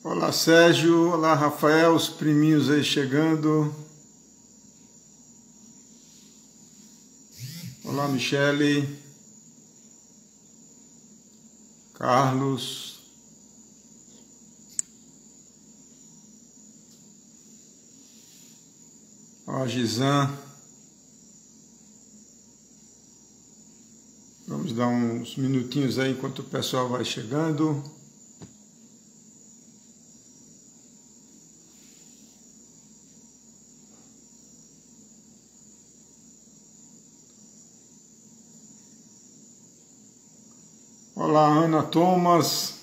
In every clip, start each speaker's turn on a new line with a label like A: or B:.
A: Olá, Sérgio. Olá, Rafael. Os priminhos aí chegando. Olá, Michele. Carlos. Olá, Gisan. Vamos dar uns minutinhos aí enquanto o pessoal vai chegando. Olá, Ana Thomas,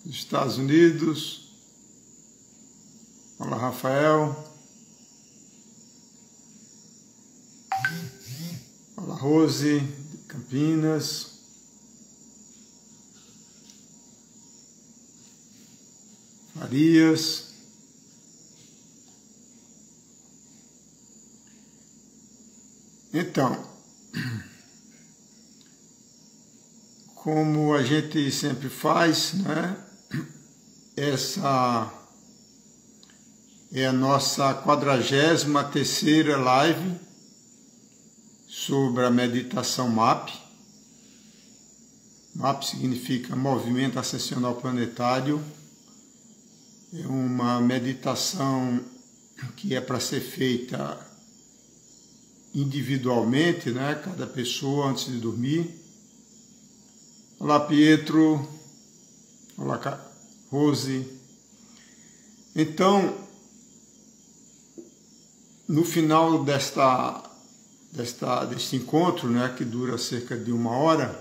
A: dos Estados Unidos. Olá, Rafael. Olá, Rose, de Campinas. Farias. Então, como a gente sempre faz, né? Essa é a nossa 43ª live sobre a meditação MAP. MAP significa Movimento Ascensional Planetário. É uma meditação que é para ser feita individualmente, né? Cada pessoa antes de dormir. Olá, Pietro. Olá, Rose. Então, no final deste encontro, né, que dura cerca de 1 hora,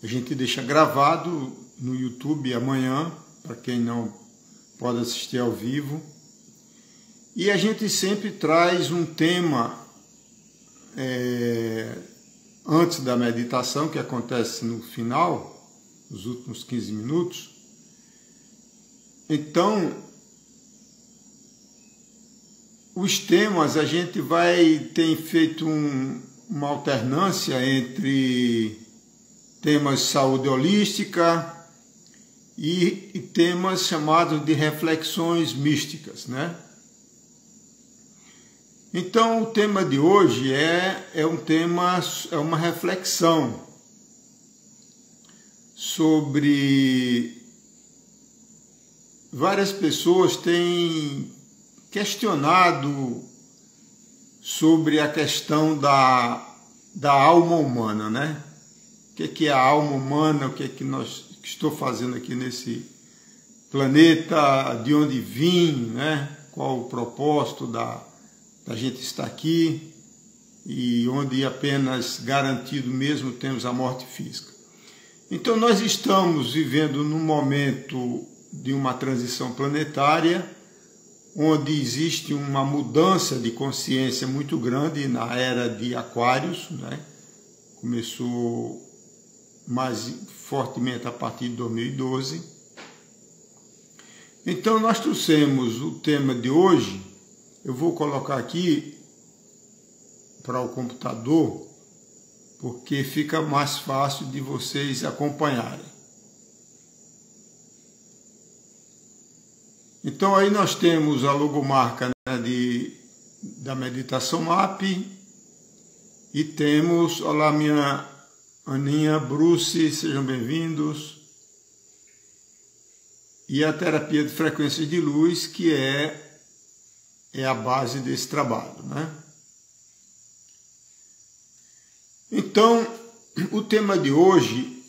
A: a gente deixa gravado no YouTube amanhã, para quem não pode assistir ao vivo. E a gente sempre traz um tema antes da meditação, que acontece no final, nos últimos 15 minutos. Então, os temas, a gente tem feito uma alternância entre temas de saúde holística e temas chamados de reflexões místicas, né? Então, o tema de hoje é uma reflexão sobre várias pessoas têm questionado sobre a questão da alma humana, né? O que é a alma humana, o que estou fazendo aqui nesse planeta, de onde vim, né? Qual o propósito da gente estar aqui, e onde apenas garantido mesmo temos a morte física. Então nós estamos vivendo num momento de uma transição planetária, onde existe uma mudança de consciência muito grande na era de Aquários, né? Começou mais fortemente a partir de 2012. Então nós trouxemos o tema de hoje. Eu vou colocar aqui para o computador, porque fica mais fácil de vocês acompanharem. Então aí nós temos a logomarca, né, da meditação MAP, e temos, olá minha Aninha, Bruce, sejam bem-vindos, e a terapia de frequências de luz, que é a base desse trabalho, né? Então, o tema de hoje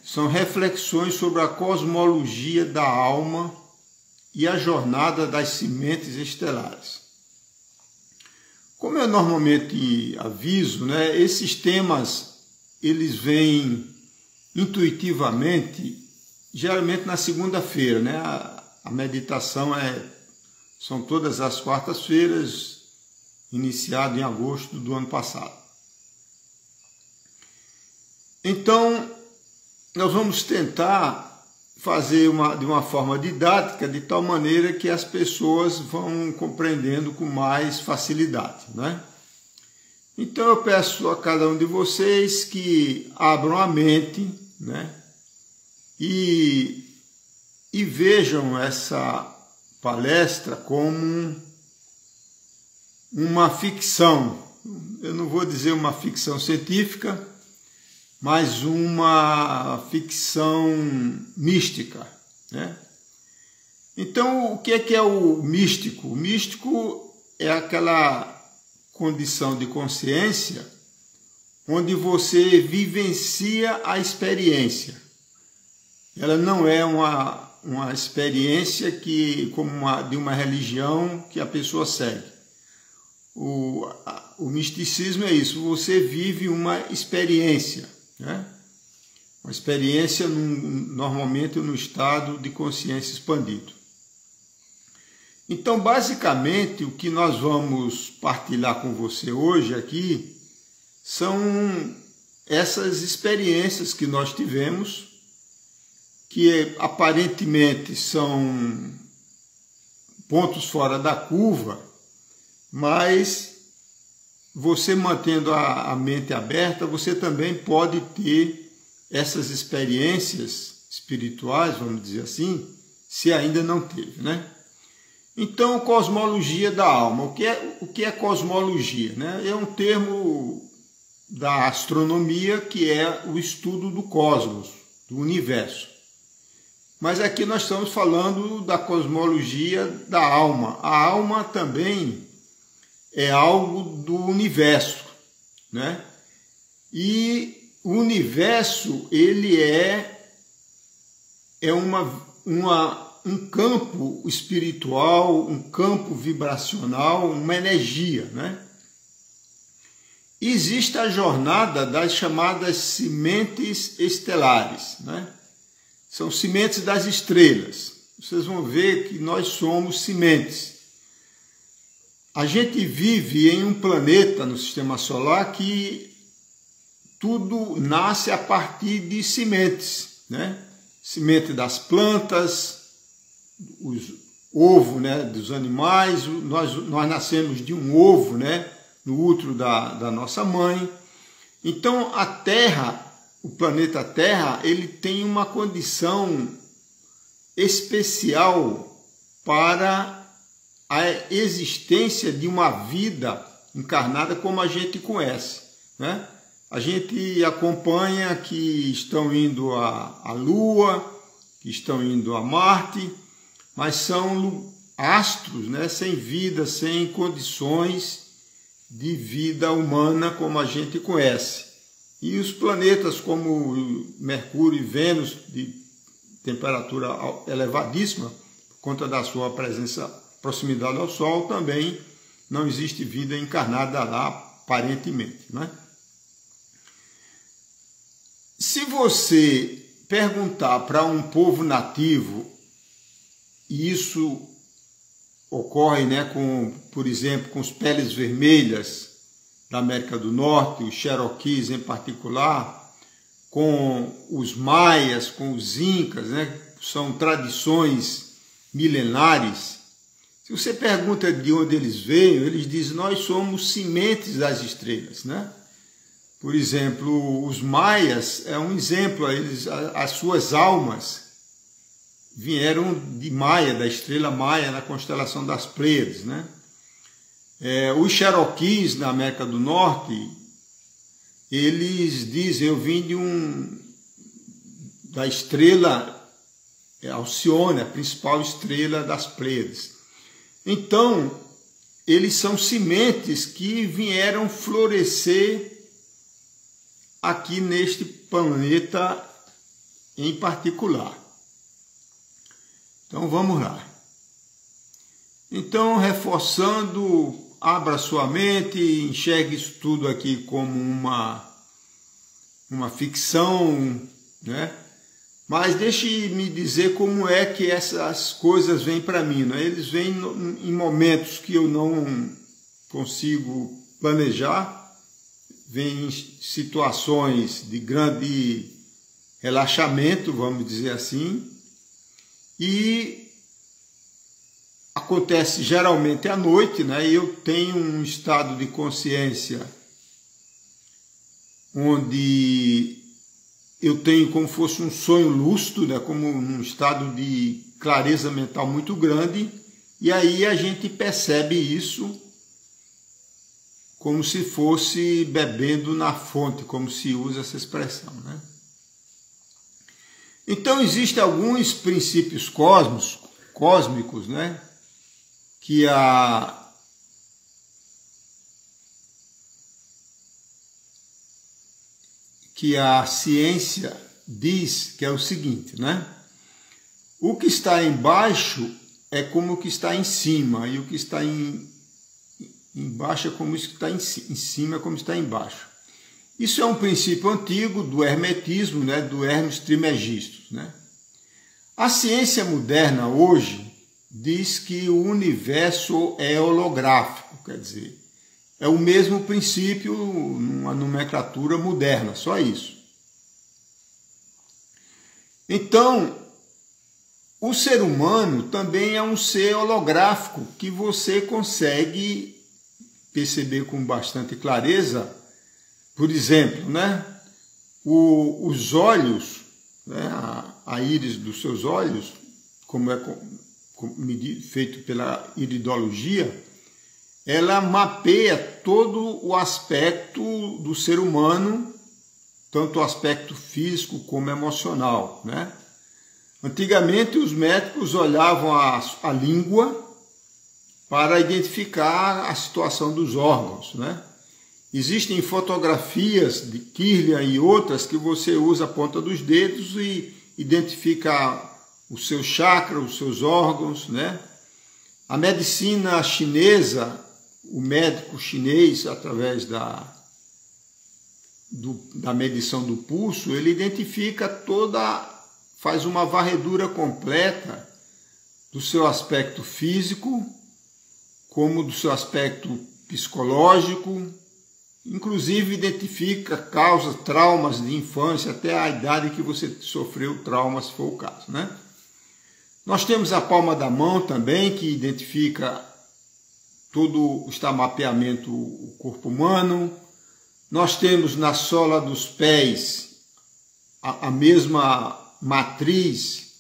A: são reflexões sobre a cosmologia da alma e a jornada das sementes estelares. Como eu normalmente aviso, né, esses temas eles vêm intuitivamente, geralmente na segunda-feira, né? A meditação são todas as quartas-feiras, iniciado em agosto do ano passado. Então, nós vamos tentar fazer de uma forma didática, de tal maneira que as pessoas vão compreendendo com mais facilidade, né? Então, eu peço a cada um de vocês que abram a mente, né? E e vejam essa palestra como uma ficção. Eu não vou dizer uma ficção científica, mas uma ficção mística, né? Então, o que é o místico? O místico é aquela condição de consciência onde você vivencia a experiência. Ela não é uma experiência como de uma religião que a pessoa segue. O misticismo é isso, você vive uma experiência, né? Uma experiência normalmente no estado de consciência expandido. Então, basicamente, o que nós vamos partilhar com você hoje aqui são essas experiências que nós tivemos, que aparentemente são pontos fora da curva, mas você mantendo a mente aberta, você também pode ter essas experiências espirituais, vamos dizer assim, se ainda não teve, né? Então, cosmologia da alma. O que é cosmologia, né? É um termo da astronomia que é o estudo do cosmos, do universo. Mas aqui nós estamos falando da cosmologia da alma. A alma também é algo do universo, né? E o universo, ele é um campo espiritual, um campo vibracional, uma energia, né? Existe a jornada das chamadas sementes estelares, né? São sementes das estrelas. Vocês vão ver que nós somos sementes. A gente vive em um planeta no sistema solar que tudo nasce a partir de sementes, né? Semente das plantas, os ovos, né, dos animais. Nós nascemos de um ovo, né, no útero da nossa mãe. Então a Terra, o planeta Terra, ele tem uma condição especial para a existência de uma vida encarnada como a gente conhece, né? A gente acompanha que estão indo à Lua, que estão indo a Marte, mas são astros, né, sem vida, sem condições de vida humana como a gente conhece. E os planetas como Mercúrio e Vênus, de temperatura elevadíssima, por conta da sua proximidade ao Sol, também não existe vida encarnada lá, aparentemente, né? Se você perguntar para um povo nativo, e isso ocorre, né, por exemplo, com os peles vermelhas da América do Norte, os Cherokees em particular, com os maias, com os incas, né, são tradições milenares. Se você pergunta de onde eles veio, eles dizem: nós somos sementes das estrelas, né? Por exemplo, os maias é um exemplo, as suas almas vieram de Maia, da estrela Maia, na constelação das Pleiades, né? Os Cherokees na América do Norte, eles dizem: eu vim da estrela Alcione, a principal estrela das Pleiades. Então, eles são sementes que vieram florescer aqui neste planeta em particular. Então vamos lá. Então, reforçando, abra sua mente, enxergue isso tudo aqui como uma ficção, né? Mas deixe-me dizer como é que essas coisas vêm para mim, né? Eles vêm em momentos que eu não consigo planejar, vêm em situações de grande relaxamento, vamos dizer assim, e acontece geralmente à noite, né? E eu tenho um estado de consciência onde eu tenho como fosse um sonho lúcido, né, como um estado de clareza mental muito grande, e aí a gente percebe isso como se fosse bebendo na fonte, como se usa essa expressão, né? Então existem alguns princípios cósmicos, né, que a ciência diz que é o seguinte, né? O que está embaixo é como o que está em cima, e o que está embaixo é como o que está em cima, é como está embaixo. Isso é um princípio antigo do hermetismo, né, do Hermes Trismegisto, né? A ciência moderna hoje diz que o universo é holográfico, quer dizer, é o mesmo princípio numa nomenclatura moderna, só isso. Então, o ser humano também é um ser holográfico que você consegue perceber com bastante clareza. Por exemplo, né, os olhos, né, a íris dos seus olhos, como é feito pela iridologia, ela mapeia todo o aspecto do ser humano, tanto o aspecto físico como emocional, né? Antigamente os médicos olhavam a língua para identificar a situação dos órgãos, né? Existem fotografias de Kirlian e outras que você usa a ponta dos dedos e identifica o seu chakra, os seus órgãos, né? A medicina chinesa, o médico chinês, através da medição do pulso, ele identifica faz uma varredura completa do seu aspecto físico, como do seu aspecto psicológico, inclusive identifica causas, traumas de infância, até a idade que você sofreu trauma, se for o caso, né? Nós temos a palma da mão também, que identifica todo o mapeamento do corpo humano. Nós temos na sola dos pés a mesma matriz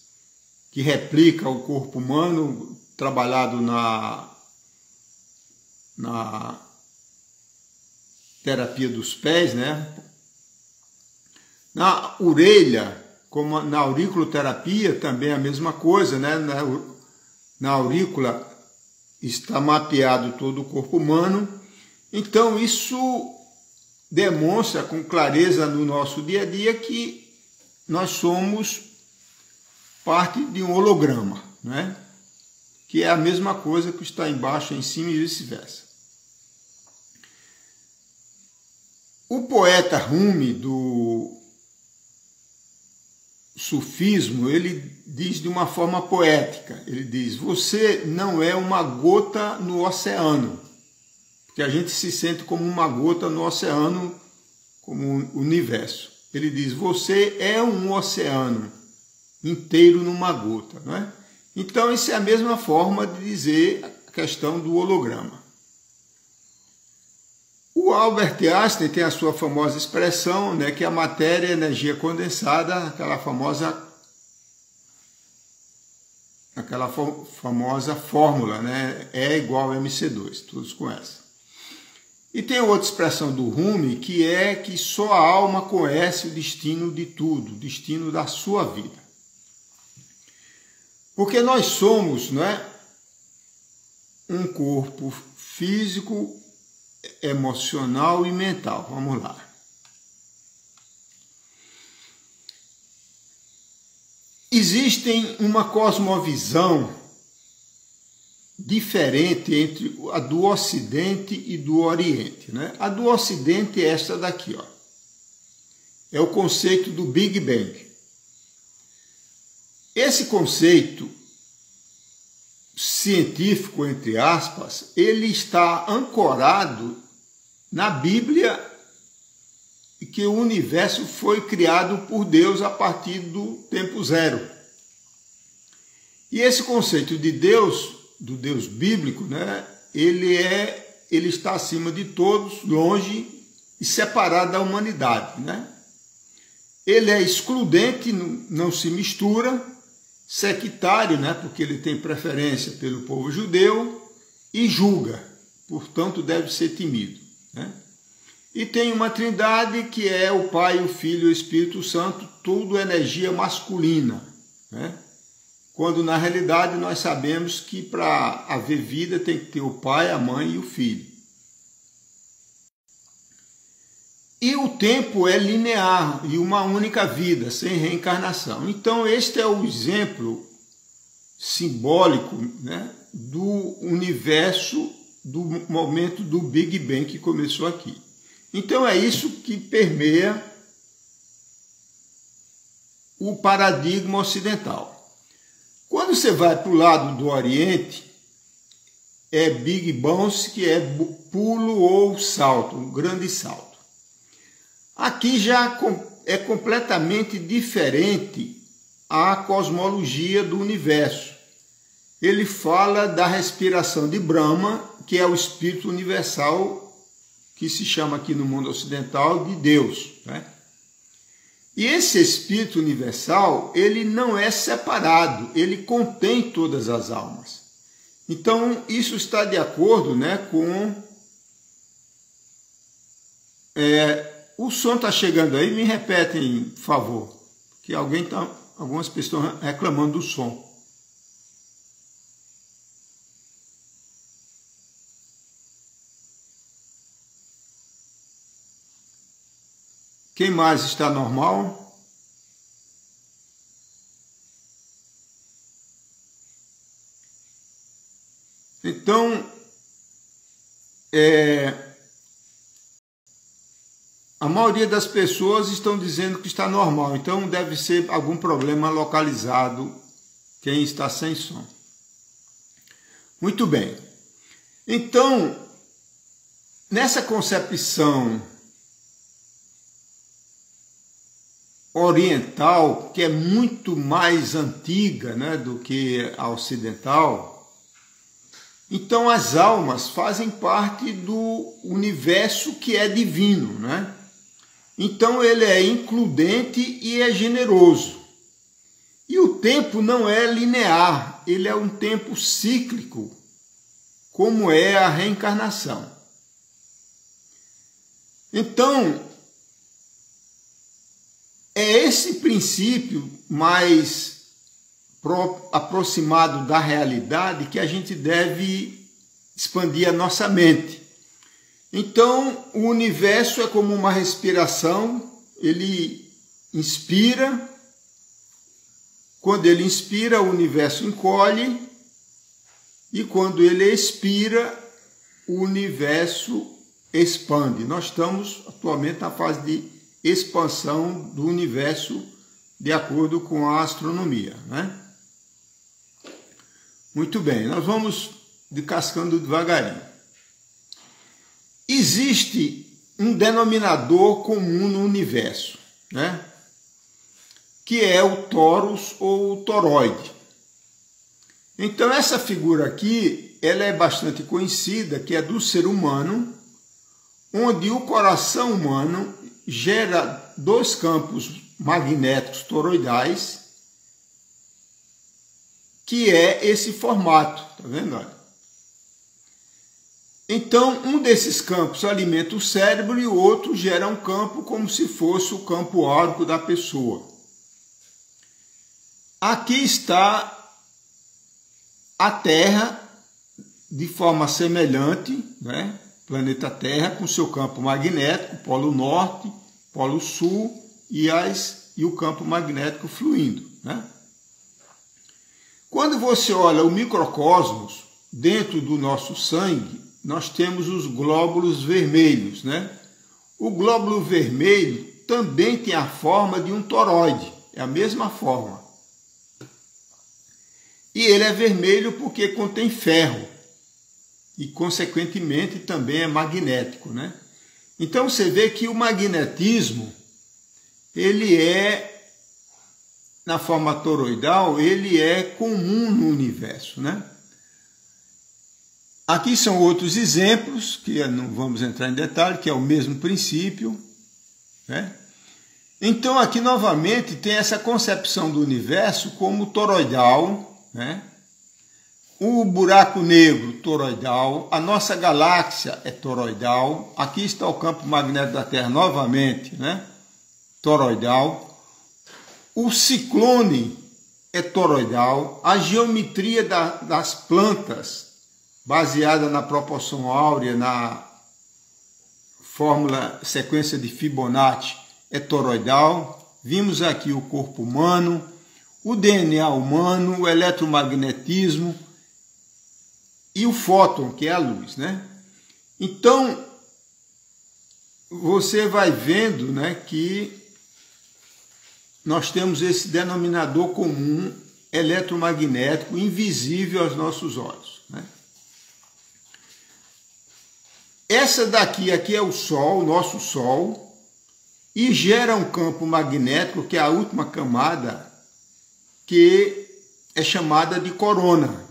A: que replica o corpo humano, trabalhado na terapia dos pés, né? Na orelha, como na auriculoterapia, também a mesma coisa, né? Na aurícula está mapeado todo o corpo humano. Então isso demonstra com clareza no nosso dia a dia que nós somos parte de um holograma, né? Que é a mesma coisa que está embaixo, em cima e vice-versa. O poeta Rumi, do sufismo, ele diz de uma forma poética, ele diz: você não é uma gota no oceano, porque a gente se sente como uma gota no oceano, como o universo. Ele diz: você é um oceano inteiro numa gota, não é? Então, isso é a mesma forma de dizer a questão do holograma. O Albert Einstein tem a sua famosa expressão, né, que a matéria é energia condensada, aquela famosa fórmula, né, E igual a MC2, todos conhecem. E tem outra expressão do Rumi, que é que só a alma conhece o destino de tudo, o destino da sua vida. Porque nós somos, né, um corpo físico, emocional e mental. Vamos lá. Existem uma cosmovisão diferente entre a do Ocidente e do Oriente, né? A do Ocidente é esta daqui, ó. É o conceito do Big Bang. Esse conceito científico, entre aspas, ele está ancorado na Bíblia, e que o universo foi criado por Deus a partir do tempo zero. E esse conceito de Deus, do Deus bíblico, né, ele está acima de todos, longe e separado da humanidade, né? ele é excludente, não se mistura, sectário, né, porque ele tem preferência pelo povo judeu, e julga, portanto deve ser temido, né? E tem uma trindade que é o Pai, o Filho e o Espírito Santo, tudo energia masculina, né? Quando na realidade nós sabemos que para haver vida tem que ter o Pai, a Mãe e o Filho. E o tempo é linear e uma única vida, sem reencarnação. Então este é o exemplo simbólico, né, do universo, do momento do Big Bang que começou aqui. Então é isso que permeia o paradigma ocidental. Quando você vai para o lado do Oriente, é Big Bounce, que é pulo ou salto, um grande salto. Aqui já é completamente diferente a cosmologia do universo. Ele fala da respiração de Brahma, que é o espírito universal, que se chama aqui no mundo ocidental de Deus, né? E esse espírito universal, ele não é separado, ele contém todas as almas. Então, isso está de acordo, né, com... o som está chegando aí, me repetem, por favor, que algumas pessoas estão reclamando do som. Quem mais está normal? Então, a maioria das pessoas estão dizendo que está normal, então deve ser algum problema localizado quem está sem som. Muito bem. Então, nessa concepção oriental, que é muito mais antiga, né, do que a ocidental, então as almas fazem parte do universo que é divino, né? Então ele é includente e é generoso. E o tempo não é linear, ele é um tempo cíclico, como é a reencarnação. Então, é esse princípio mais aproximado da realidade que a gente deve expandir a nossa mente. Então, o universo é como uma respiração, ele inspira, quando ele inspira, o universo encolhe, e quando ele expira, o universo expande. Nós estamos atualmente na fase de expansão do universo de acordo com a astronomia, né? Muito bem, nós vamos descascando devagarinho. Existe um denominador comum no universo, né? Que é o torus ou o toroide. Então essa figura aqui, ela é bastante conhecida, que é do ser humano, onde o coração humano gera dois campos magnéticos toroidais, que é esse formato, tá vendo? Olha. Então, um desses campos alimenta o cérebro e o outro gera um campo como se fosse o campo áurico da pessoa. Aqui está a Terra de forma semelhante, né? Planeta Terra com seu campo magnético, polo norte, polo sul e o campo magnético fluindo, né? Quando você olha o microcosmos, dentro do nosso sangue, nós temos os glóbulos vermelhos, né? O glóbulo vermelho também tem a forma de um toroide, é a mesma forma. E ele é vermelho porque contém ferro e, consequentemente, também é magnético, né? Então você vê que o magnetismo, ele é, na forma toroidal, ele é comum no universo, né? Aqui são outros exemplos, que não vamos entrar em detalhe, que é o mesmo princípio, né? Então aqui novamente tem essa concepção do universo como toroidal, né? O buraco negro toroidal, a nossa galáxia é toroidal, aqui está o campo magnético da Terra novamente, né? Toroidal. O ciclone é toroidal, a geometria das plantas, baseada na proporção áurea, na fórmula sequência de Fibonacci, é toroidal. Vimos aqui o corpo humano, o DNA humano, o eletromagnetismo e o fóton, que é a luz, né? Então, você vai vendo, né, que nós temos esse denominador comum eletromagnético invisível aos nossos olhos, né? Essa daqui aqui é o Sol, o nosso Sol, e gera um campo magnético, que é a última camada, que é chamada de corona.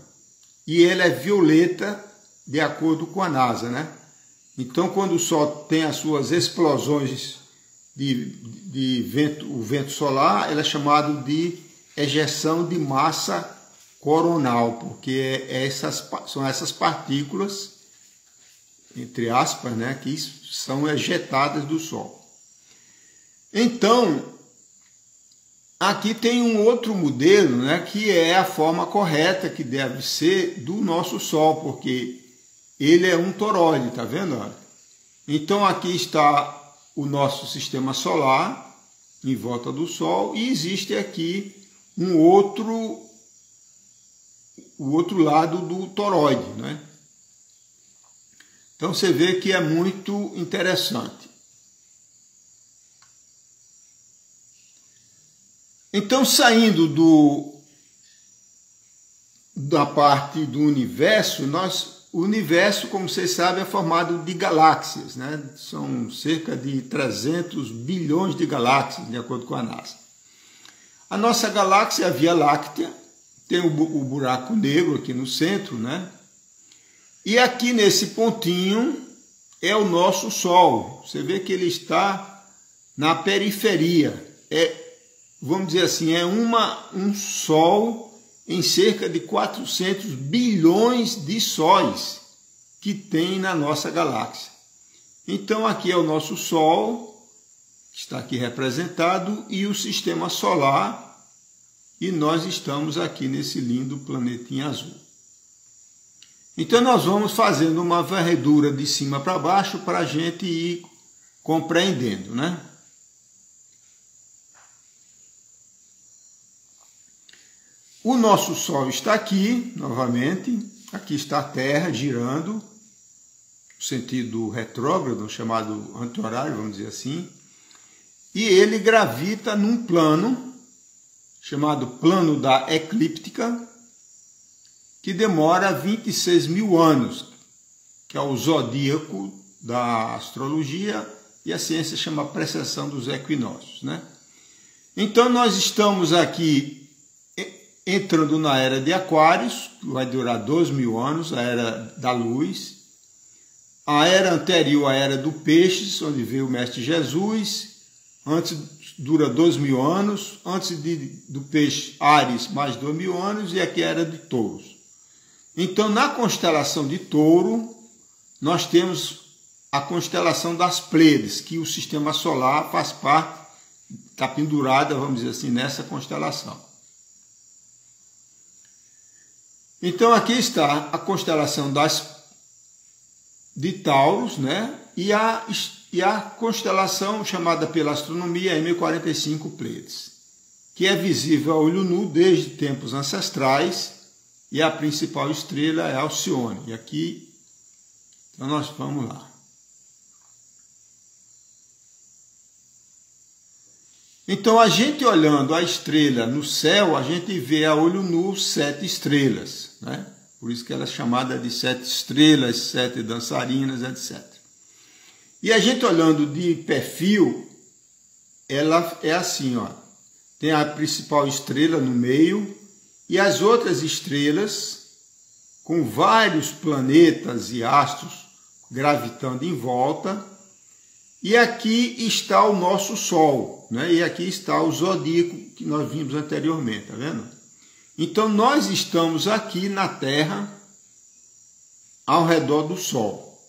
A: E ele é violeta, de acordo com a NASA, né? Então, quando o Sol tem as suas explosões de vento, o vento solar, ele é chamado de ejeção de massa coronal, porque são essas partículas, entre aspas, né, que são ejetadas do Sol. Então, aqui tem um outro modelo, né, que é a forma correta que deve ser do nosso Sol, porque ele é um toroide, tá vendo? Então aqui está o nosso sistema solar em volta do Sol e existe aqui o outro lado do toroide, né? Então você vê que é muito interessante. Então, saindo da parte do universo, o universo, como vocês sabem, é formado de galáxias, né? São cerca de 300 bilhões de galáxias, de acordo com a NASA. A nossa galáxia é a Via Láctea, tem o buraco negro aqui no centro, né? E aqui nesse pontinho é o nosso Sol. Você vê que ele está na periferia. Vamos dizer assim, é um Sol em cerca de 400 bilhões de sóis que tem na nossa galáxia. Então aqui é o nosso Sol, que está aqui representado, e o sistema solar, e nós estamos aqui nesse lindo planetinha azul. Então nós vamos fazendo uma varredura de cima para baixo para a gente ir compreendendo, né? O nosso Sol está aqui, novamente. Aqui está a Terra girando, no sentido retrógrado, chamado anti-horário, vamos dizer assim. E ele gravita num plano, chamado plano da eclíptica, que demora 26 mil anos, que é o zodíaco da astrologia, e a ciência chama precessão dos equinócios, né? Então nós estamos aqui entrando na era de Aquários, que vai durar 2 mil anos, a era da luz. A era anterior, a era do Peixes, onde veio o Mestre Jesus, antes dura 2 mil anos, antes do Peixe, Áries, mais 2 mil anos, e aqui a era de Touros. Então, na constelação de Touro, nós temos a constelação das Pleiades, que o sistema solar faz parte, está pendurada, vamos dizer assim, nessa constelação. Então, aqui está a constelação de Taurus, né? E a constelação chamada pela astronomia M45 Pleiades, que é visível a olho nu desde tempos ancestrais, e a principal estrela é Alcione. E aqui, então nós vamos lá. Então, a gente olhando a estrela no céu, a gente vê a olho nu 7 estrelas, né? Por isso que ela é chamada de 7 estrelas, 7 dançarinas, etc. E a gente olhando de perfil, ela é assim, ó. Tem a principal estrela no meio e as outras estrelas com vários planetas e astros gravitando em volta. E aqui está o nosso Sol, né? E aqui está o zodíaco que nós vimos anteriormente, tá vendo? Então nós estamos aqui na Terra ao redor do Sol.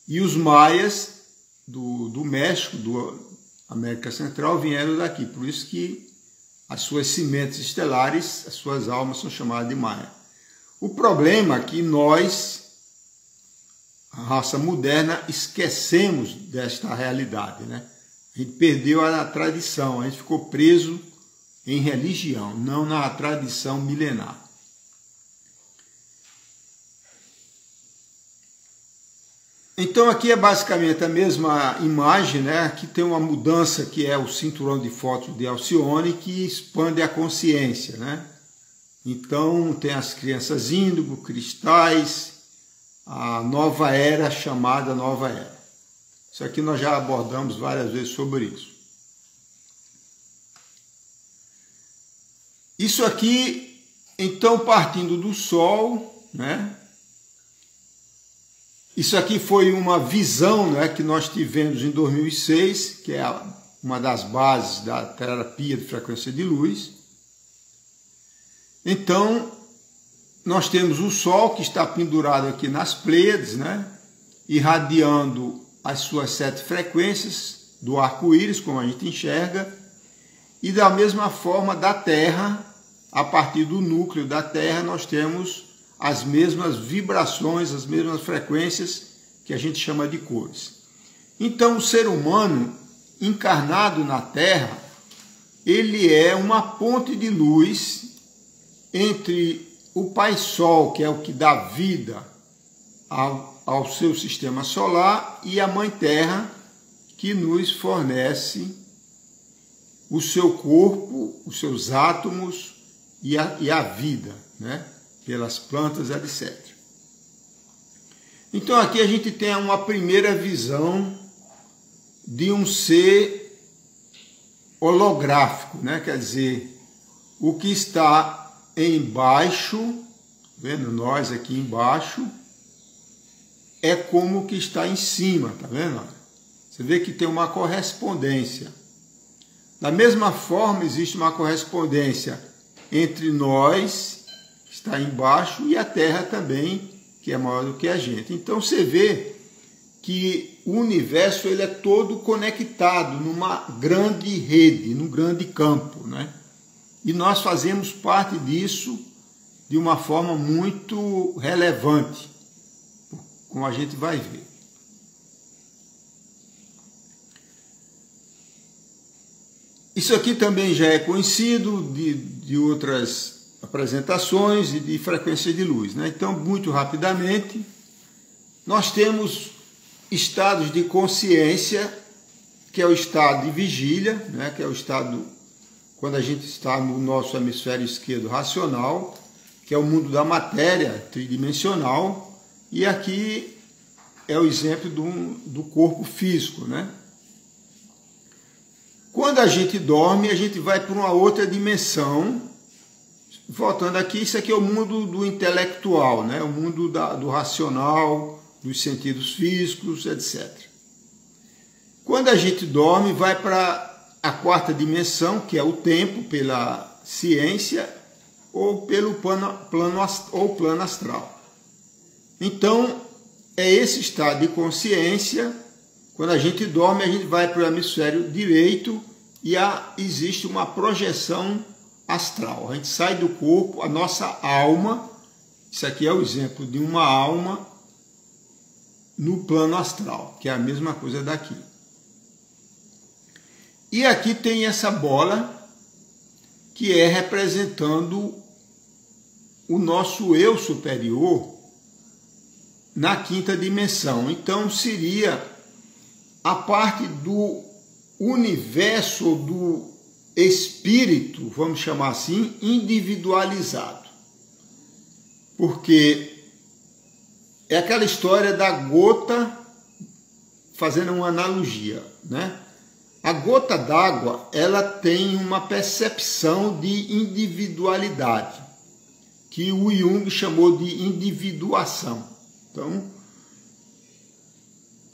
A: E os maias do México, do América Central, vieram daqui. Por isso que as suas sementes estelares, as suas almas são chamadas de maia. O problema é que nós, a raça moderna, esquecemos desta realidade, né? A gente perdeu a tradição, a gente ficou preso em religião, não na tradição milenar. Então aqui é basicamente a mesma imagem, né? Aqui tem uma mudança que é o cinturão de fótons de Alcione, que expande a consciência, né? Então tem as crianças índigo, cristais, a nova era chamada nova era. Isso aqui nós já abordamos várias vezes sobre isso. Isso aqui, então, partindo do Sol, né? Isso aqui foi uma visão, né, que nós tivemos em 2006, que é uma das bases da terapia de frequência de luz. Então, nós temos o Sol que está pendurado aqui nas Pleiades, né, irradiando as suas 7 frequências do arco-íris, como a gente enxerga, e da mesma forma da Terra, a partir do núcleo da Terra, nós temos as mesmas vibrações, as mesmas frequências que a gente chama de cores. Então, o ser humano encarnado na Terra, ele é uma ponte de luz entre o Pai Sol, que é o que dá vida ao seu sistema solar, e a Mãe Terra, que nos fornece o seu corpo, os seus átomos e a vida, né? Pelas plantas, etc. Então aqui a gente tem uma primeira visão de um ser holográfico, né? Quer dizer, o que está embaixo, vendo nós aqui embaixo, é como o que está em cima, tá vendo? Você vê que tem uma correspondência. Da mesma forma, existe uma correspondência entre nós, está embaixo, e a Terra também, que é maior do que a gente. Então você vê que o universo ele é todo conectado numa grande rede, num grande campo, né? E nós fazemos parte disso de uma forma muito relevante, como a gente vai ver. Isso aqui também já é conhecido de outras apresentações e de frequência de luz, né? Então, muito rapidamente, nós temos estados de consciência, que é o estado de vigília, né? Que é o estado quando a gente está no nosso hemisfério esquerdo racional, que é o mundo da matéria tridimensional, e aqui é o exemplo do corpo físico, né? Quando a gente dorme, a gente vai para uma outra dimensão. Voltando aqui, isso aqui é o mundo do intelectual, né? O mundo do racional, dos sentidos físicos, etc. Quando a gente dorme, vai para a 4ª dimensão, que é o tempo, pela ciência, ou pelo plano astral. Então, é esse estado de consciência. Quando a gente dorme, a gente vai para o hemisfério direito e existe uma projeção astral. A gente sai do corpo, a nossa alma, isso aqui é o exemplo de uma alma no plano astral, que é a mesma coisa daqui. E aqui tem essa bola, que é representando o nosso eu superior na 5ª dimensão. Então seria a parte do universo, do espírito, vamos chamar assim, individualizado. Porque é aquela história da gota, fazendo uma analogia, né? A gota d'água, ela tem uma percepção de individualidade, que o Jung chamou de individuação. Então,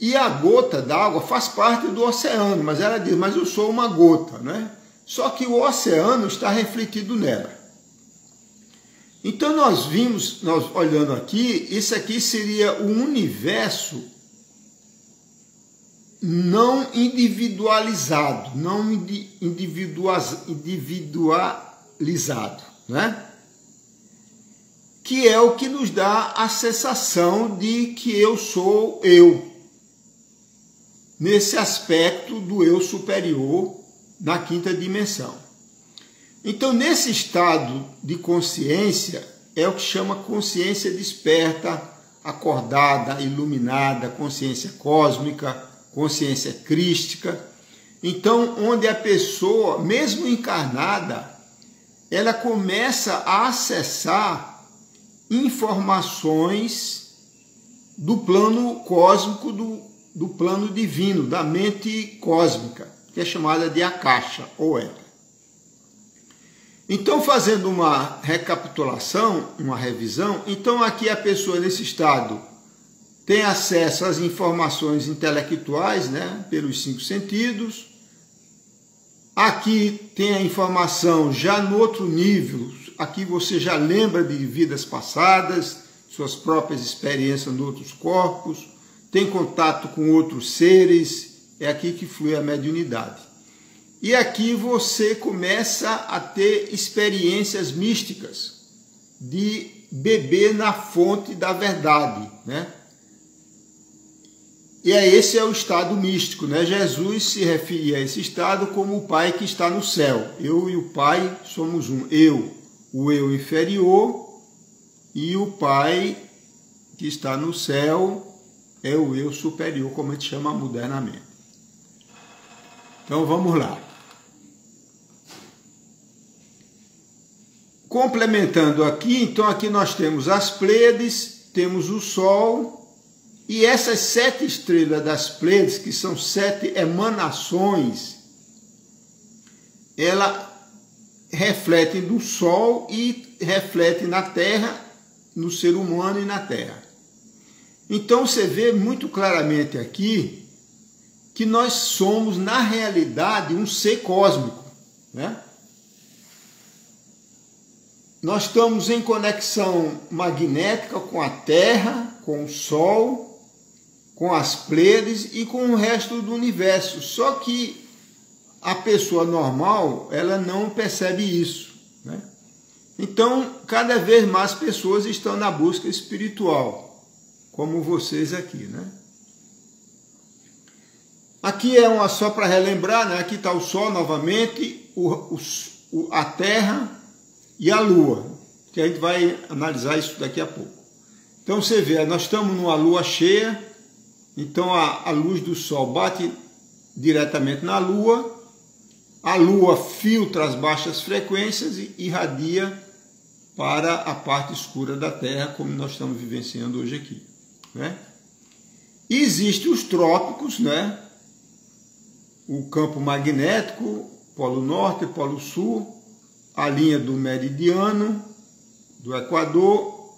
A: E a gota d'água faz parte do oceano, mas ela diz, mas eu sou uma gota, né? Só que o oceano está refletido nela. Então nós olhando aqui, isso aqui seria o universo não individualizado, não individualizado, né? Que é o que nos dá a sensação de que eu sou eu, nesse aspecto do eu superior na quinta dimensão. Então, nesse estado de consciência, é o que chama consciência desperta, acordada, iluminada, consciência cósmica, consciência crística. Então, onde a pessoa, mesmo encarnada, ela começa a acessar informações do plano cósmico, do plano divino, da mente cósmica, que é chamada de Akasha, ou Éter. Então, fazendo uma recapitulação, uma revisão, então aqui a pessoa nesse estado tem acesso às informações intelectuais, né, pelos 5 sentidos. Aqui tem a informação já no outro nível, aqui você já lembra de vidas passadas, suas próprias experiências em outros corpos, tem contato com outros seres, é aqui que flui a mediunidade. E aqui você começa a ter experiências místicas de beber na fonte da verdade, né? E esse é o estado místico, né? Jesus se referia a esse estado como o Pai que está no céu. Eu e o Pai somos um. O eu inferior, e o Pai que está no céu é o eu superior, como a gente chama modernamente. Então vamos lá. Complementando aqui, então aqui nós temos as Pleiades, temos o Sol, e essas 7 estrelas das Pleiades, que são 7 emanações, ela refletem do Sol e refletem na Terra, no ser humano e na Terra. Então você vê muito claramente aqui que nós somos, na realidade, um ser cósmico, né? Nós estamos em conexão magnética com a Terra, com o Sol, com as Pleiades e com o resto do universo. Só que a pessoa normal, ela não percebe isso, né? Então, cada vez mais pessoas estão na busca espiritual, como vocês aqui, né? Aqui é só para relembrar, né? Aqui está o Sol novamente, a Terra e a Lua, que a gente vai analisar isso daqui a pouco. Então você vê, nós estamos numa Lua cheia, então a luz do Sol bate diretamente na Lua, a Lua filtra as baixas frequências e irradia para a parte escura da Terra, como nós estamos vivenciando hoje aqui, né? E existem os trópicos, né? O campo magnético, Polo Norte, Polo Sul, a linha do meridiano, do Equador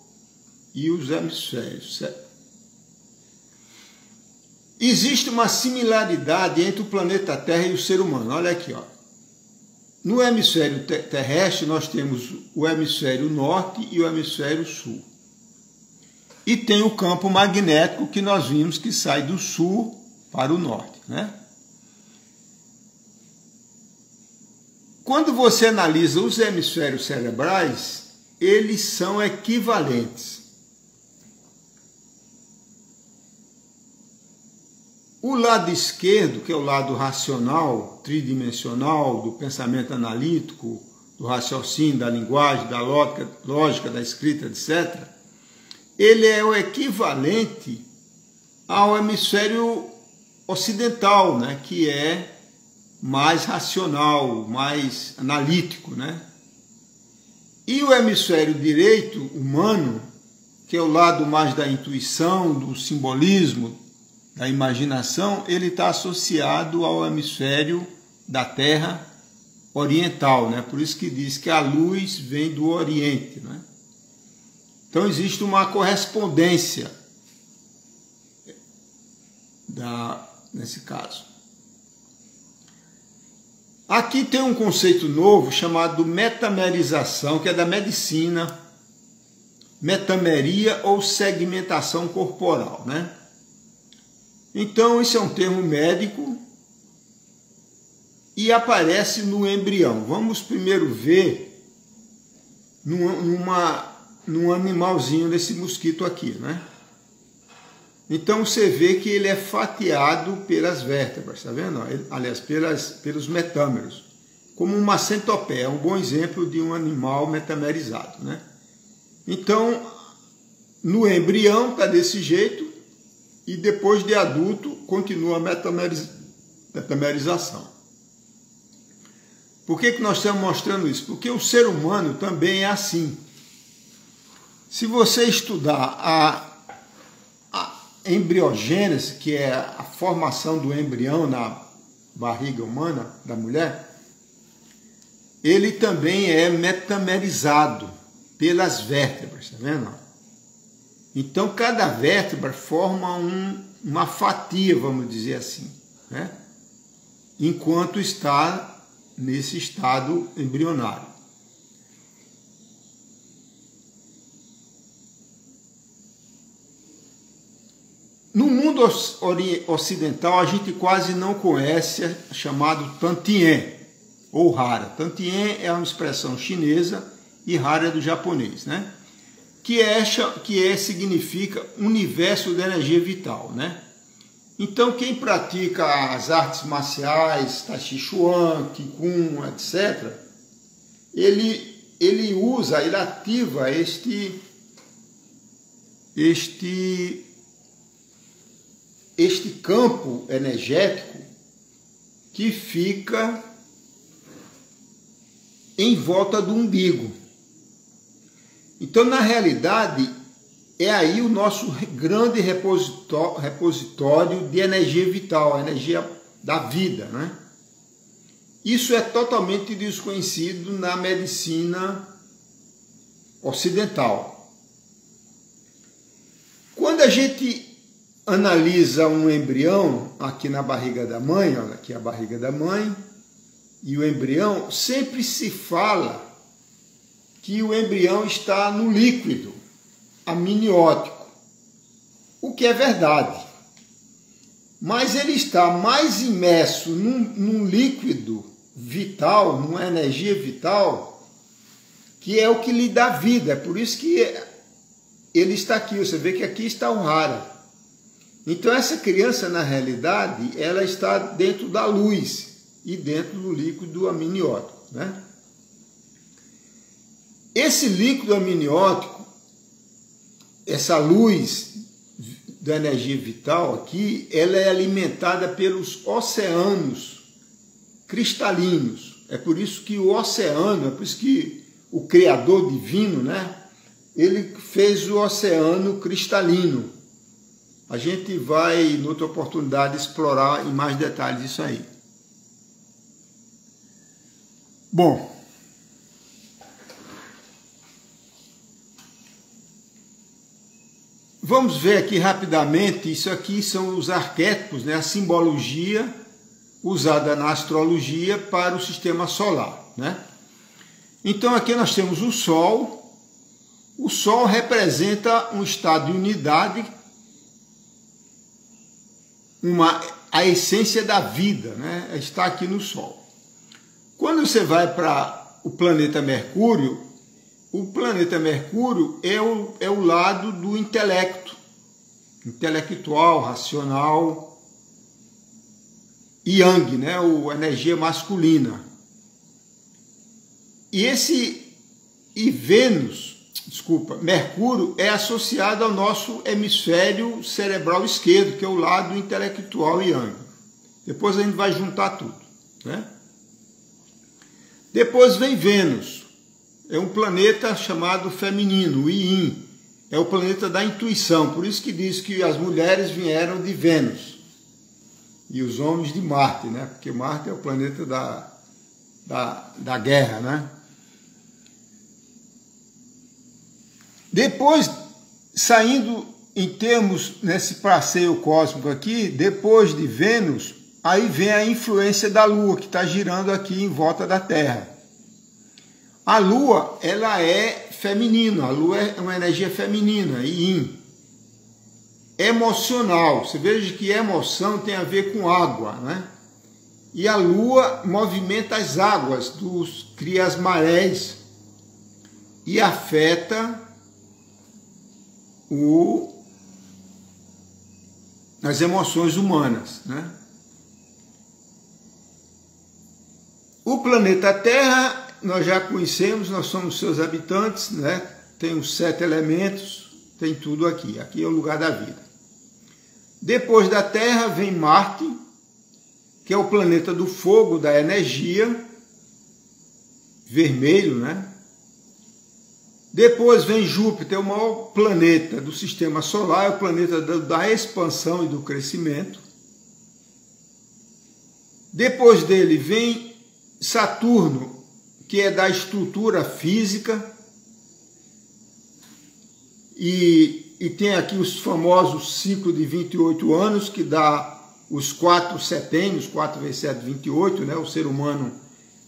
A: e os hemisférios. Existe uma similaridade entre o planeta Terra e o ser humano. Olha aqui, ó. No hemisfério terrestre, nós temos o hemisfério norte e o hemisfério sul. E tem o campo magnético que nós vimos que sai do sul para o norte, né? Quando você analisa os hemisférios cerebrais, eles são equivalentes. O lado esquerdo, que é o lado racional, tridimensional, do pensamento analítico, do raciocínio, da linguagem, da lógica, da escrita, etc., ele é o equivalente ao hemisfério ocidental, né, que é mais racional, mais analítico, né? E o hemisfério direito, humano, que é o lado mais da intuição, do simbolismo, da imaginação, ele está associado ao hemisfério da Terra oriental, né? Por isso que diz que a luz vem do Oriente, né? Então existe uma correspondência nesse caso. Aqui tem um conceito novo chamado metamerização, que é da medicina, metameria ou segmentação corporal, né? Então, isso é um termo médico e aparece no embrião. Vamos primeiro ver num animalzinho desse mosquito aqui, né? Então você vê que ele é fatiado pelas vértebras, tá vendo? Aliás, pelos metâmeros, como uma centopeia, é um bom exemplo de um animal metamerizado, né? Então, no embrião está desse jeito e depois de adulto continua a metamerização. Por que nós estamos mostrando isso? Porque o ser humano também é assim. Se você estudar a embriogênese, que é a formação do embrião na barriga humana da mulher, ele também é metamerizado pelas vértebras, tá vendo? Então cada vértebra forma uma fatia, vamos dizer assim, né? Enquanto está nesse estado embrionário. No mundo ocidental, a gente quase não conhece chamado tantien, ou hara. Tantien é uma expressão chinesa e hara é do japonês, né? Que significa universo da energia vital, né? Então, quem pratica as artes marciais, Tai Chi Chuan, Qigong, etc., ele ativa este campo energético que fica em volta do umbigo. Então, na realidade, é aí o nosso grande repositório de energia vital, a energia da vida, né? Isso é totalmente desconhecido na medicina ocidental. Quando a gente analisa um embrião aqui na barriga da mãe, olha aqui a barriga da mãe e o embrião, sempre se fala que o embrião está no líquido amniótico, o que é verdade, mas ele está mais imerso num líquido vital, numa energia vital, que é o que lhe dá vida. É por isso que ele está aqui. Você vê que aqui está o hara. Então essa criança, na realidade, ela está dentro da luz e dentro do líquido amniótico, né? Esse líquido amniótico, essa luz da energia vital aqui, ela é alimentada pelos oceanos cristalinos. É por isso que o oceano, é por isso que o Criador divino, né, ele fez o oceano cristalino. A gente vai, em outra oportunidade, explorar em mais detalhes isso aí. Bom, vamos ver aqui rapidamente, isso aqui são os arquétipos, né, a simbologia usada na astrologia para o sistema solar, né? Então aqui nós temos o Sol. O Sol representa um estado de unidade, a essência da vida, né, está aqui no Sol. Quando você vai para o planeta Mercúrio é o lado do intelecto, intelectual, racional, Yang, né, a energia masculina. Mercúrio é associado ao nosso hemisfério cerebral esquerdo, que é o lado intelectual Yang. Depois a gente vai juntar tudo, né? Depois vem Vênus. É um planeta chamado feminino, o Yin. É o planeta da intuição. Por isso que diz que as mulheres vieram de Vênus e os homens de Marte, né? Porque Marte é o planeta da guerra, né? Depois, saindo em termos, nesse passeio cósmico aqui, depois de Vênus, aí vem a influência da Lua, que está girando aqui em volta da Terra. A Lua, ela é feminina, a Lua é uma energia feminina, yin, emocional. Você veja que emoção tem a ver com água, né? E a Lua movimenta as águas, cria as marés e afeta as emoções humanas, né? O planeta Terra, nós já conhecemos, nós somos seus habitantes, né? Tem os 7 elementos, tem tudo aqui. Aqui é o lugar da vida. Depois da Terra vem Marte, que é o planeta do fogo, da energia, vermelho, né? Depois vem Júpiter, o maior planeta do sistema solar, é o planeta da expansão e do crescimento. Depois dele vem Saturno, que é da estrutura física, e tem aqui os famosos ciclos de 28 anos, que dá os 4 setênios, 4 vezes 7, 28, né? O ser humano,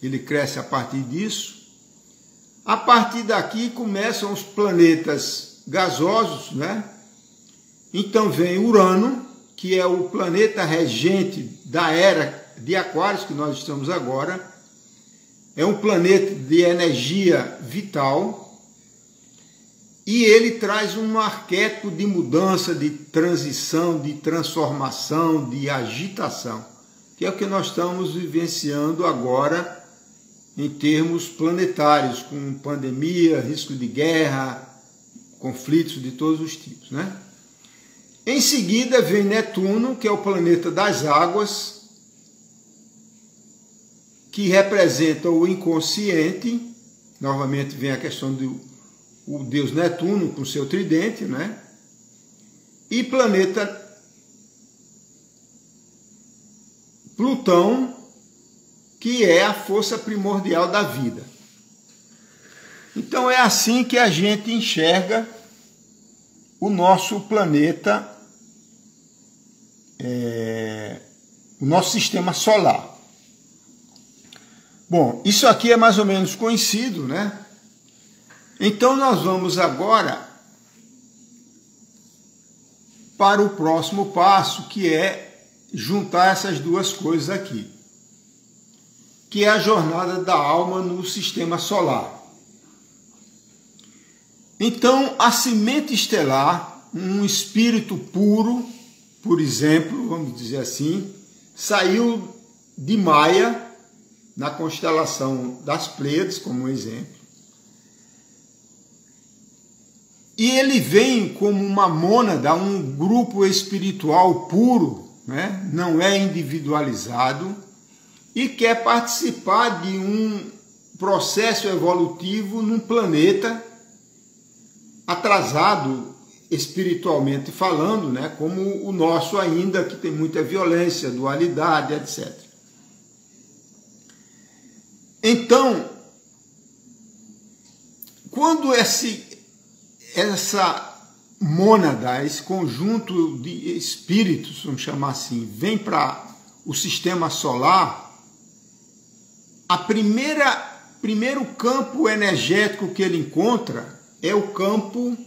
A: ele cresce a partir disso. A partir daqui começam os planetas gasosos, né? Então vem Urano, que é o planeta regente da era de Aquários, que nós estamos agora. É um planeta de energia vital, e ele traz um arquétipo de mudança, de transição, de transformação, de agitação, que é o que nós estamos vivenciando agora em termos planetários, com pandemia, risco de guerra, conflitos de todos os tipos, né? Em seguida vem Netuno, que é o planeta das águas, que representa o inconsciente. Novamente vem a questão do deus Netuno com seu tridente, né? E planeta Plutão, que é a força primordial da vida. Então é assim que a gente enxerga o nosso planeta, o nosso sistema solar. Bom, isso aqui é mais ou menos conhecido, né? Então nós vamos agora para o próximo passo, que é juntar essas duas coisas aqui, que é a jornada da alma no sistema solar. Então, a semente estelar, um espírito puro, por exemplo, vamos dizer assim, saiu de Maia, na constelação das Pleiades, como um exemplo. E ele vem como uma mônada, um grupo espiritual puro, né? Não é individualizado, e quer participar de um processo evolutivo num planeta atrasado espiritualmente falando, né? Como o nosso ainda, que tem muita violência, dualidade, etc. Então, quando essa mônada, esse conjunto de espíritos, vamos chamar assim, vem para o sistema solar, primeiro campo energético que ele encontra é o campo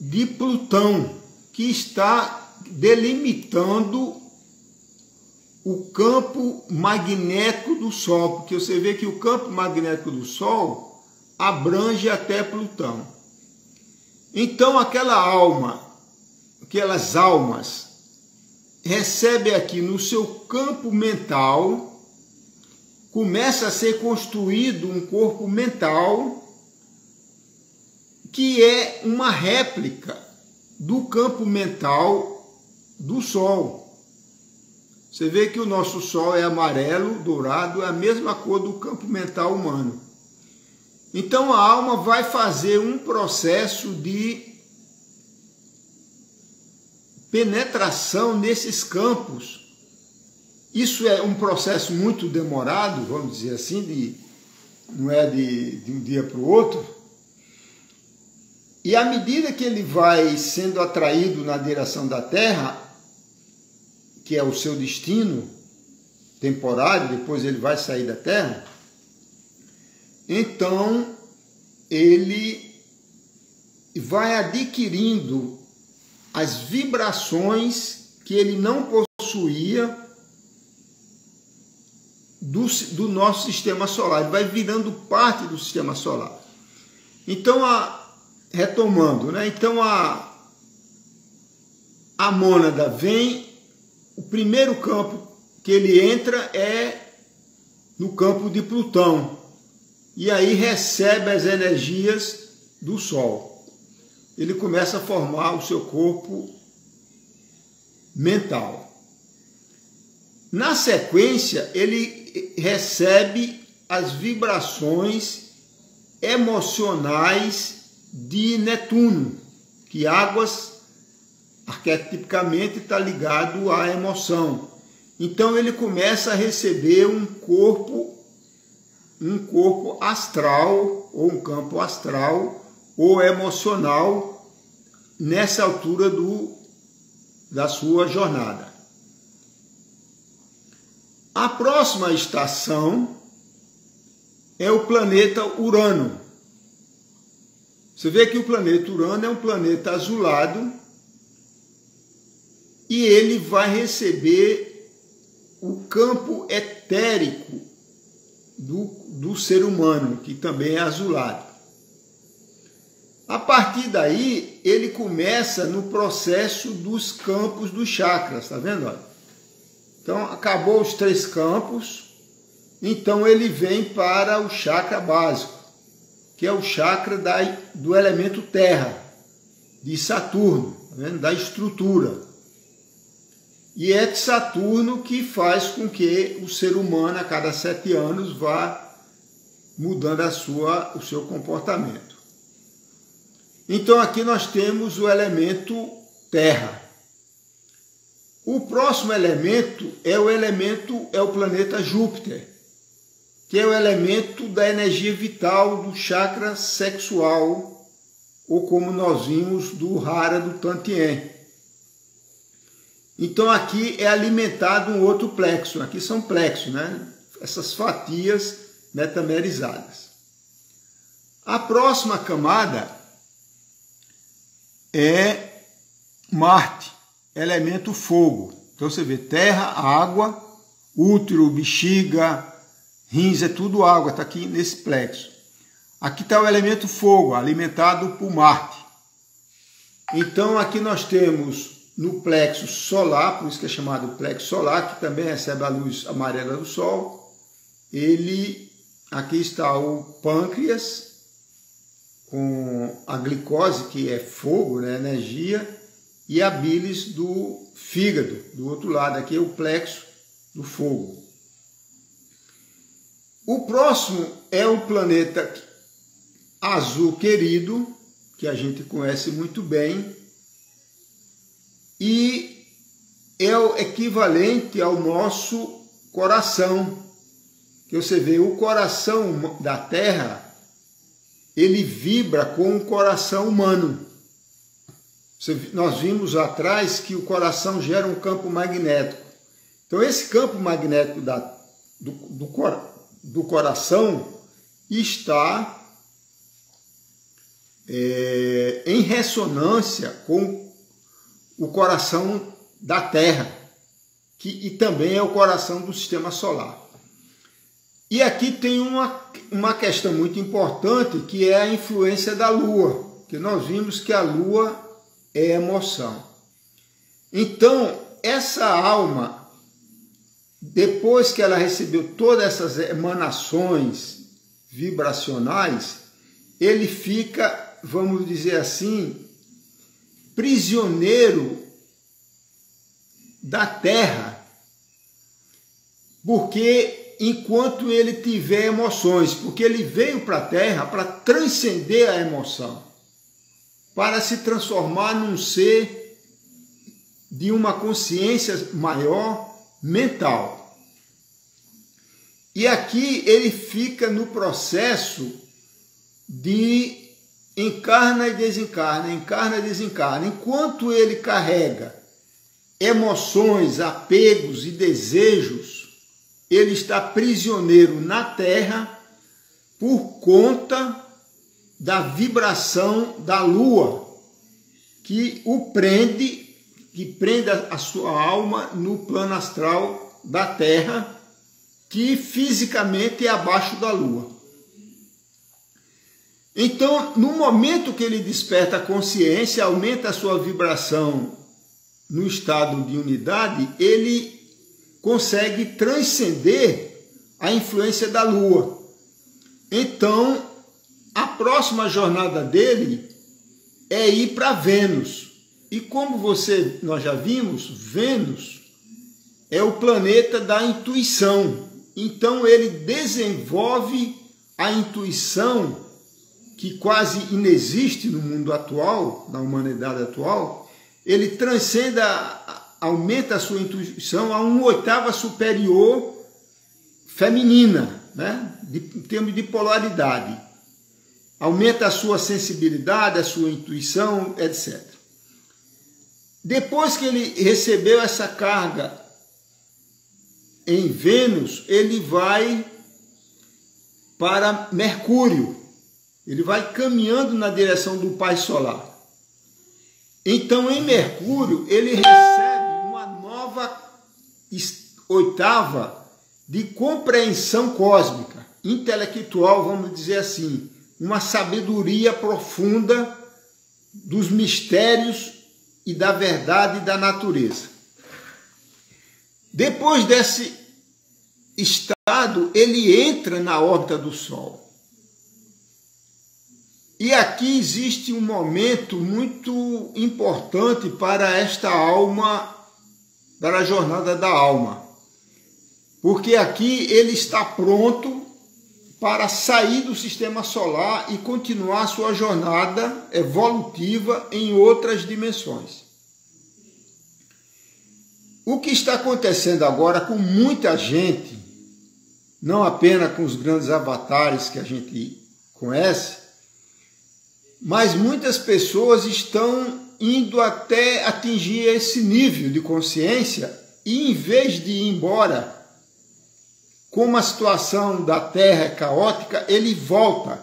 A: de Plutão, que está delimitando o campo magnético do Sol, porque você vê que o campo magnético do Sol abrange até Plutão. Então aquelas almas recebem aqui no seu campo mental, começa a ser construído um corpo mental que é uma réplica do campo mental do Sol. Você vê que o nosso Sol é amarelo, dourado, é a mesma cor do campo mental humano. Então a alma vai fazer um processo de penetração nesses campos. Isso é um processo muito demorado, vamos dizer assim, não é de um dia para o outro. E à medida que ele vai sendo atraído na direção da Terra, que é o seu destino temporário, depois ele vai sair da Terra, então ele vai adquirindo as vibrações que ele não possuía do nosso sistema solar. Ele vai virando parte do sistema solar. Então, retomando, né? Então a mônada vem, o primeiro campo que ele entra é no campo de Plutão, e aí recebe as energias do Sol. Ele começa a formar o seu corpo mental. Na sequência, ele recebe as vibrações emocionais de Netuno, que águas arquetipicamente está ligado à emoção. Então ele começa a receber um corpo astral, ou um campo astral, ou emocional, nessa altura da sua jornada. A próxima estação é o planeta Urano. Você vê que o planeta Urano é um planeta azulado e ele vai receber o campo etérico do ser humano, que também é azulado. A partir daí, ele começa no processo dos campos dos chakras, tá vendo? Olha? Então, acabou os 3 campos, então ele vem para o chakra básico, que é o chakra do elemento terra, de Saturno, tá vendo? Da estrutura. E é de Saturno que faz com que o ser humano, a cada 7 anos, vá mudando o seu comportamento. Então aqui nós temos o elemento terra. O próximo elemento é o planeta Júpiter, que é o elemento da energia vital do chakra sexual, ou como nós vimos do Hara do Tantien. Então aqui é alimentado um outro plexo, aqui são plexos, né? Essas fatias metamerizadas. A próxima camada é Marte, elemento fogo. Então você vê terra, água, útero, bexiga, rins, é tudo água, está aqui nesse plexo. Aqui está o elemento fogo, alimentado por Marte. Então aqui nós temos no plexo solar, por isso que é chamado plexo solar, que também recebe a luz amarela do Sol. Aqui está o pâncreas, com a glicose, que é fogo, né, energia, e a bilis do fígado, do outro lado, aqui é o plexo do fogo. O próximo é o planeta azul querido, que a gente conhece muito bem, e é o equivalente ao nosso coração, que você vê, o coração da Terra, ele vibra com o coração humano. Nós vimos atrás que o coração gera um campo magnético. Então esse campo magnético do coração está em ressonância com o coração da Terra, e também é o coração do sistema solar. E aqui tem uma questão muito importante, que é a influência da Lua, que nós vimos que a Lua é emoção. Então, essa alma, depois que ela recebeu todas essas emanações vibracionais, ele fica, vamos dizer assim, prisioneiro da Terra, porque enquanto ele tiver emoções, porque ele veio para a Terra para transcender a emoção, para se transformar num ser de uma consciência maior mental. E aqui ele fica no processo de encarna e desencarna, encarna e desencarna. Enquanto ele carrega emoções, apegos e desejos, ele está prisioneiro na Terra por conta da vibração da Lua, que o prende, que prende a sua alma no plano astral da Terra, que fisicamente é abaixo da Lua. Então, no momento que ele desperta a consciência, aumenta a sua vibração no estado de unidade, ele consegue transcender a influência da Lua. Então, a próxima jornada dele é ir para Vênus. E como nós já vimos, Vênus é o planeta da intuição. Então, ele desenvolve a intuição que quase inexiste no mundo atual, na humanidade atual. Ele transcende, aumenta a sua intuição a uma oitava superior feminina, né? Em termos de polaridade. Aumenta a sua sensibilidade, a sua intuição, etc. Depois que ele recebeu essa carga em Vênus, ele vai para Mercúrio. Ele vai caminhando na direção do Pai Solar. Então, em Mercúrio, ele recebe uma nova oitava de compreensão cósmica, intelectual, vamos dizer assim, uma sabedoria profunda dos mistérios e da verdade da natureza. Depois desse estado, ele entra na órbita do Sol. E aqui existe um momento muito importante para esta alma, para a jornada da alma. Porque aqui ele está pronto para sair do sistema solar e continuar sua jornada evolutiva em outras dimensões. O que está acontecendo agora com muita gente, não apenas com os grandes avatares que a gente conhece, mas muitas pessoas estão indo até atingir esse nível de consciência e, em vez de ir embora, como a situação da Terra é caótica, ele volta.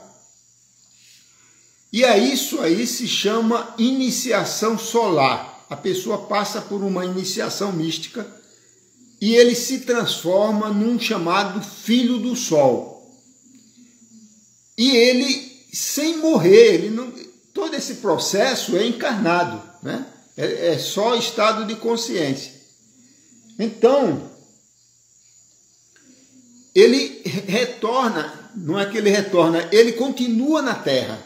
A: E isso aí se chama iniciação solar. A pessoa passa por uma iniciação mística e ele se transforma num chamado Filho do Sol. E ele, sem morrer, ele não, todo esse processo é encarnado, né? É só estado de consciência. Então, ele retorna, não é que ele retorna, ele continua na Terra.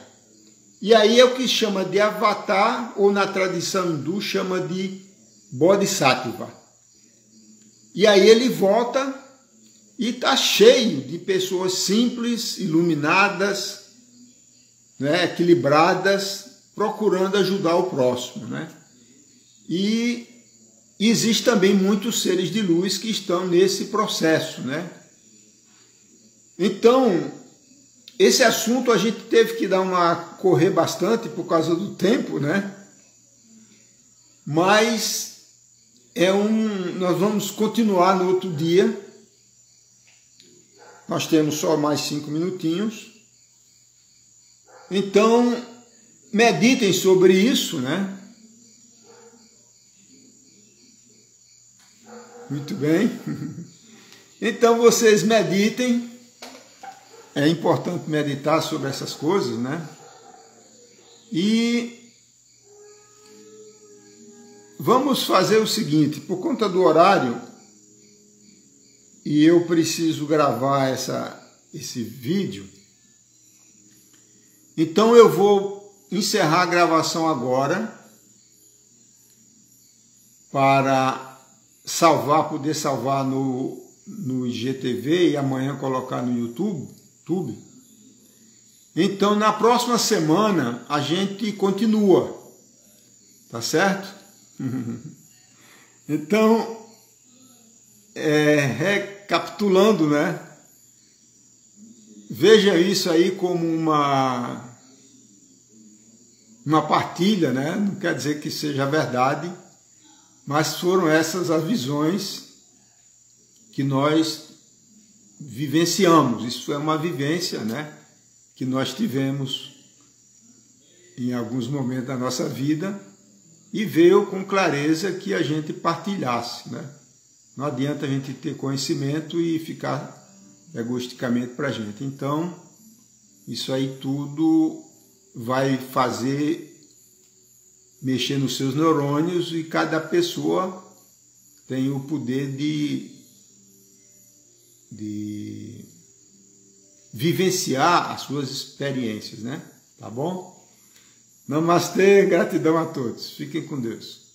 A: E aí é o que chama de avatar, ou na tradição hindu chama de Bodhisattva. E aí ele volta e está cheio de pessoas simples, iluminadas, né, equilibradas, procurando ajudar o próximo, né? E existe também muitos seres de luz que estão nesse processo, né? Então, esse assunto a gente teve que correr bastante por causa do tempo, né? Mas nós vamos continuar no outro dia. Nós temos só mais 5 minutinhos. Então, meditem sobre isso, né? Muito bem. Então, vocês meditem. É importante meditar sobre essas coisas, né? E vamos fazer o seguinte, por conta do horário, e eu preciso gravar esse vídeo, então eu vou encerrar a gravação agora para poder salvar no IGTV e amanhã colocar no YouTube. Então, na próxima semana, a gente continua, tá certo? Então, recapitulando, né? Veja isso aí como uma partilha, né? Não quer dizer que seja verdade, mas foram essas as visões que nós vivenciamos. Isso é uma vivência, né, que nós tivemos em alguns momentos da nossa vida e veio com clareza que a gente partilhasse, né? Não adianta a gente ter conhecimento e ficar egoisticamente para a gente. Então, isso aí tudo vai fazer mexer nos seus neurônios e cada pessoa tem o poder de vivenciar as suas experiências, né? Tá bom? Namastê, gratidão a todos. Fiquem com Deus.